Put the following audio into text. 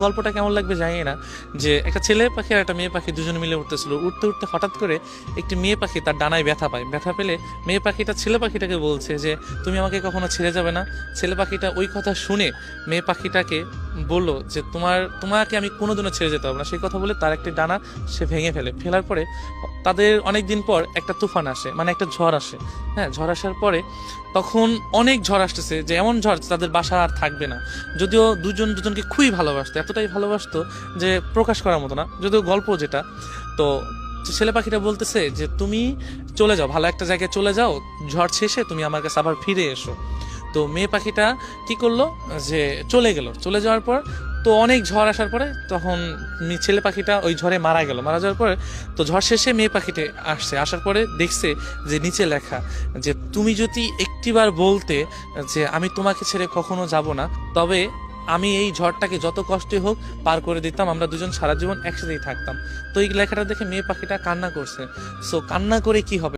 গল্পটা কেমন লাগবে জানি না, যে একটা ছেলে পাখি আর একটা মেয়ে পাখি দুজনে মিলে উঠতেছিল, উঠতে উঠতে হঠাৎ করে একটি মেয়ে পাখি তার ডানায় ব্যথা পায়। ব্যথা পেলে মেয়ে পাখিটা ছেলে পাখিটাকে বলছে যে তুমি আমাকে কখনো ছেড়ে যাবে না। ছেলে পাখিটা ওই কথা শুনে মেয়ে পাখিটাকে বললো যে তোমাকে আমি কোনোদিনও ছেড়ে যেতে পারবো না। সেই কথা বলে তার একটি ডানা সে ভেঙে ফেলার পরে তাদের অনেক দিন পর একটা তুফান আসে, মানে একটা ঝড় আসে। হ্যাঁ, ঝড় আসার পরে তখন অনেক ঝড় আসতেছে, যে এমন ঝড় তাদের বাসা আর থাকবে না। যদিও দুজন দুজনকে খুবই ভালোবাসতো, এতটাই ভালোবাসতো যে প্রকাশ করার মতো না, যদিও গল্প যেটা। তো ছেলে পাখিটা বলতেছে যে তুমি চলে যাও, ভালো একটা জায়গায় চলে যাও, ঝড় শেষে তুমি আমার কাছে আবার ফিরে এসো। তো মেয়ে পাখিটা কি করলো, যে চলে যাওয়ার পর তো অনেক ঝড় আসার পরে তখন ছেলে পাখিটা ওই ঝড়ে মারা যাওয়ার পরে তো ঝড় শেষে মেয়ে পাখিটা আসার পরে দেখছে যে নিচে লেখা যে তুমি যদি একটিবার বলতে যে আমি তোমাকে ছেড়ে কখনো যাব না, তবে আমি এই ঝড়টাকে যত কষ্টই হোক পার করে দিতাম, আমরা দুজন সারা জীবন একসাথেই থাকতাম। তো এই লেখাটা দেখে মেয়ে পাখিটা কান্না করছে। সো কান্না করে কি হবে?